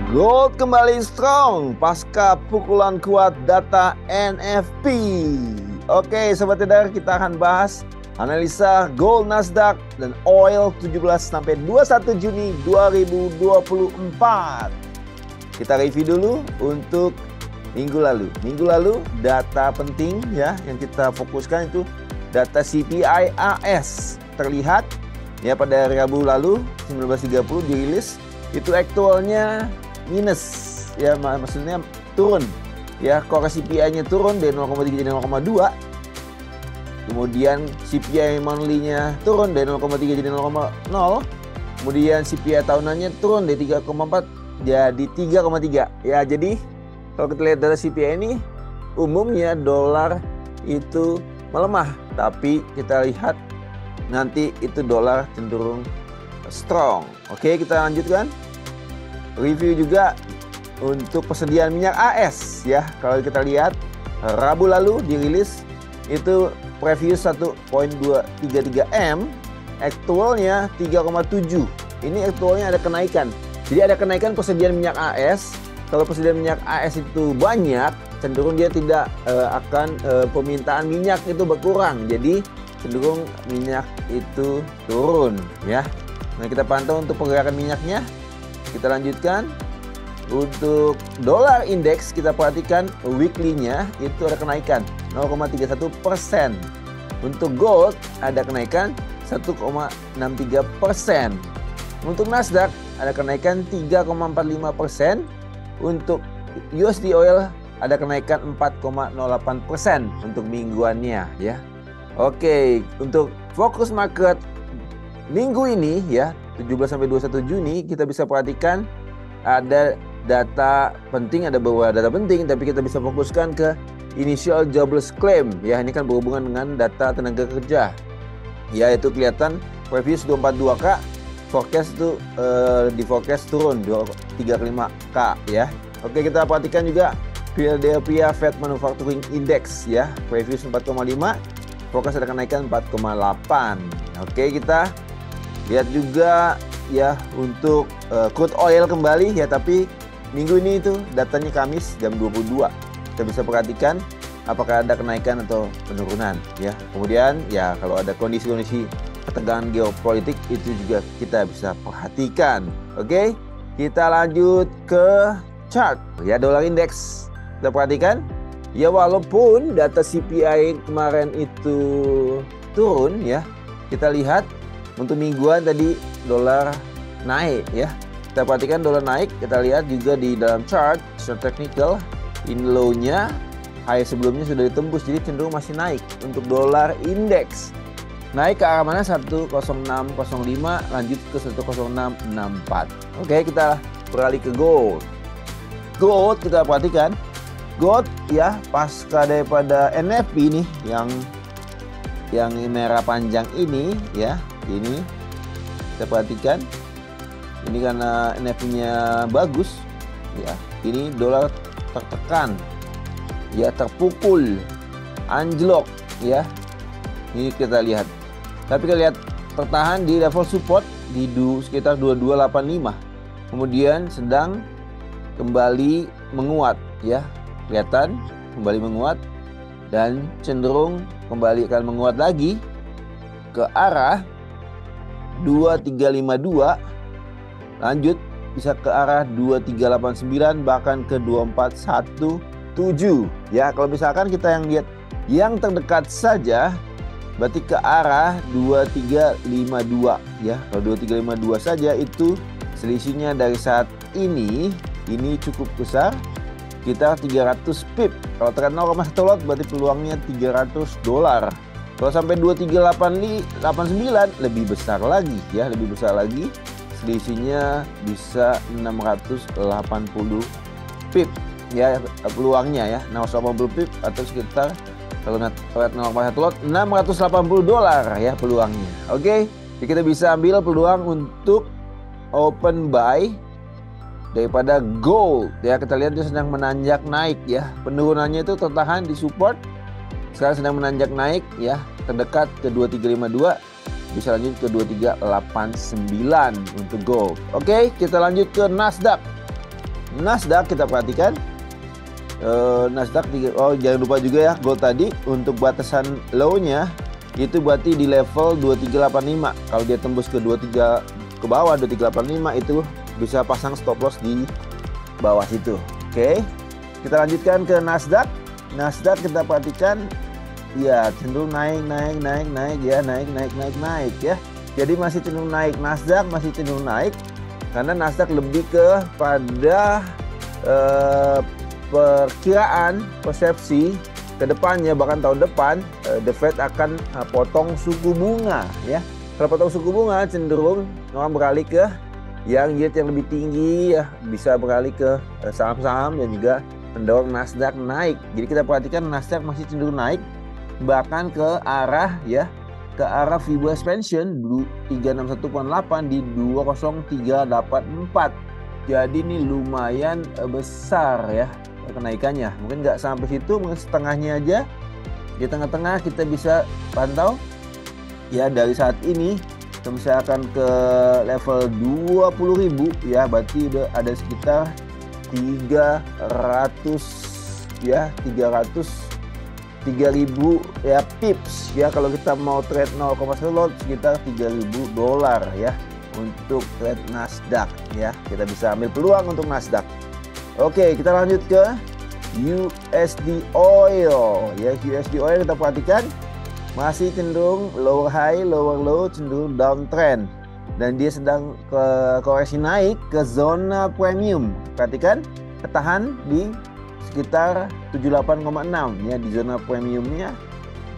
Gold kembali strong pasca pukulan kuat data NFP. Oke, Sobat Trader, kita akan bahas analisa gold, Nasdaq, dan oil 17 sampai 21 Juni 2024. Kita review dulu untuk minggu lalu. Minggu lalu data penting ya yang kita fokuskan itu data CPI AS. Terlihat ya pada hari Rabu lalu 19.30 dirilis, itu aktualnya minus ya, maksudnya turun ya, core CPI-nya turun dari 0,3 jadi 0,2. Kemudian CPI monthly-nya turun dari 0,3 jadi 0,0. Kemudian CPI tahunannya turun dari 3,4 jadi 3,3 ya. Jadi kalau kita lihat dari CPI ini, umumnya dolar itu melemah, tapi kita lihat nanti itu dolar cenderung strong. Oke, kita lanjutkan. Review juga untuk persediaan minyak AS ya. Kalau kita lihat Rabu lalu dirilis itu previous 1.233 M, aktualnya 3,7. Ini aktualnya ada kenaikan. Jadi ada kenaikan persediaan minyak AS. Kalau persediaan minyak AS itu banyak, cenderung dia tidak akan permintaan minyak itu berkurang. Jadi cenderung minyak itu turun ya. Nah, kita pantau untuk pergerakan minyaknya. Kita lanjutkan. Untuk dolar indeks kita perhatikan weekly-nya itu ada kenaikan 0,31%. Untuk gold ada kenaikan 1,63%. Untuk Nasdaq ada kenaikan 3,45%. Untuk USD oil ada kenaikan 4,08% untuk mingguannya ya. Oke, untuk fokus market minggu ini ya 17 sampai 21 Juni kita bisa perhatikan ada data penting, ada beberapa data penting, tapi kita bisa fokuskan ke initial jobless claim ya. Ini kan berhubungan dengan data tenaga kerja ya, itu kelihatan previous 242K, forecast itu di forecast turun 35K ya. Oke, kita perhatikan juga Philadelphia Fed Manufacturing Index ya, previous 4,5, forecast ada kenaikan 4,8. Oke, kita lihat juga ya untuk crude oil kembali ya, tapi minggu ini itu datanya Kamis jam 22. Kita bisa perhatikan apakah ada kenaikan atau penurunan ya. Kemudian ya kalau ada kondisi-kondisi ketegangan geopolitik itu juga kita bisa perhatikan. Oke, kita lanjut ke chart ya, dolar indeks. Kita perhatikan ya, walaupun data CPI kemarin itu turun ya, kita lihat untuk mingguan tadi dolar naik ya. Kita perhatikan dolar naik, kita lihat juga di dalam chart technical in low-nya, high sebelumnya sudah ditembus, jadi cenderung masih naik. Untuk dolar indeks naik ke arah mana? 10605 lanjut ke 10664. Oke, kita beralih ke gold. Gold kita perhatikan gold ya, pasca daripada NFP ini yang merah panjang ini ya. Ini kita perhatikan, ini karena NFP-nya bagus ya, ini dolar tertekan ya, terpukul, anjlok ya. Ini kita lihat, tapi kita lihat tertahan di level support di sekitar 2285, kemudian sedang kembali menguat ya, kelihatan kembali menguat dan cenderung kembali akan menguat lagi ke arah 2352, lanjut bisa ke arah 2389 bahkan ke 2417 ya. Kalau misalkan kita yang lihat yang terdekat saja berarti ke arah 2352 ya. Kalau 2352 saja itu selisihnya dari saat ini cukup besar, kita 300 pip. Kalau tekan 0,1 lot berarti peluangnya $300. Kalau sampai 2389 lebih besar lagi ya, lebih besar lagi, selisihnya bisa 680 pip ya peluangnya ya, 680 pip atau sekitar kalau net 0,1 lot $680 ya peluangnya. Oke, jadi kita bisa ambil peluang untuk open buy daripada gold ya. Kita lihat dia sedang menanjak naik ya, penurunannya itu tertahan di support, sekarang sedang menanjak naik ya, terdekat ke 2352, bisa lanjut ke 2389 untuk gold. Oke, kita lanjut ke Nasdaq. Nasdaq kita perhatikan. Nasdaq jangan lupa juga ya gold tadi untuk batasan low-nya itu berarti di level 2385. Kalau dia tembus ke 23 ke bawah 2385 itu bisa pasang stop loss di bawah situ. Oke. Kita lanjutkan ke Nasdaq. Nasdaq kita perhatikan ya cenderung naik ya, naik ya. Jadi masih cenderung naik, Nasdaq masih cenderung naik karena Nasdaq lebih kepada perkiraan persepsi ke depannya, bahkan tahun depan The Fed akan potong suku bunga ya. Kalau potong suku bunga cenderung orang beralih ke yang yield yang lebih tinggi ya, bisa beralih ke saham-saham dan juga mendorong Nasdaq naik. Jadi kita perhatikan Nasdaq masih cenderung naik bahkan ke arah ya, ke arah Fibo expansion 361.8 di 20384. Jadi ini lumayan besar ya kenaikannya. Mungkin nggak sampai situ, mungkin setengahnya aja. Di tengah-tengah kita bisa pantau ya, dari saat ini kita misalkan ke level 20.000 ya, berarti udah ada sekitar 3.000 ya pips ya. Kalau kita mau trade 0,1 lot sekitar $3.000 ya untuk trade Nasdaq ya. Kita bisa ambil peluang untuk Nasdaq. Oke, kita lanjut ke USD Oil ya. USD Oil kita perhatikan masih cenderung lower high lower low, cenderung downtrend dan dia sedang ke koreksi naik ke zona premium. Perhatikan ketahan di sekitar 78,6 ya, di zona premiumnya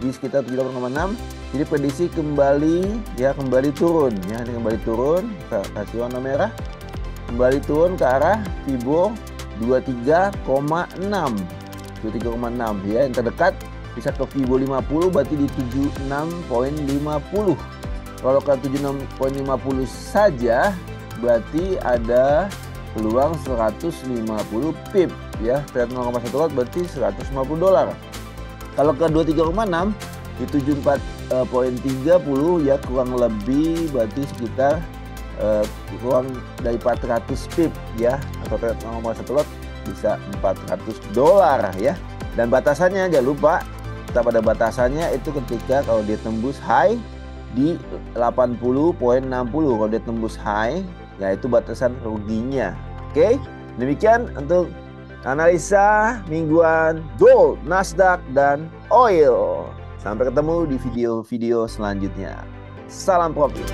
di sekitar 78,6. Jadi prediksi kembali turun ya, ini kembali turun, kita kasih warna merah, kembali turun ke arah Fibo 23,6 ya. Yang terdekat bisa ke Fibo 50 berarti di 76.50. Kalau ke 76.50 saja berarti ada peluang 150 pip ya. Trade 0,1 lot berarti $150. Kalau ke 23,6 di 74.30 ya, kurang lebih berarti sekitar kurang dari 400 pip ya, atau trade 0,1 lot bisa $400 ya. Dan batasannya jangan lupa, tetap pada batasannya itu ketika kalau dia tembus high di 80.60. Kalau dia tembus high ya itu batasan ruginya. Oke, demikian untuk analisa mingguan gold, Nasdaq, dan oil. Sampai ketemu di video-video selanjutnya. Salam profit.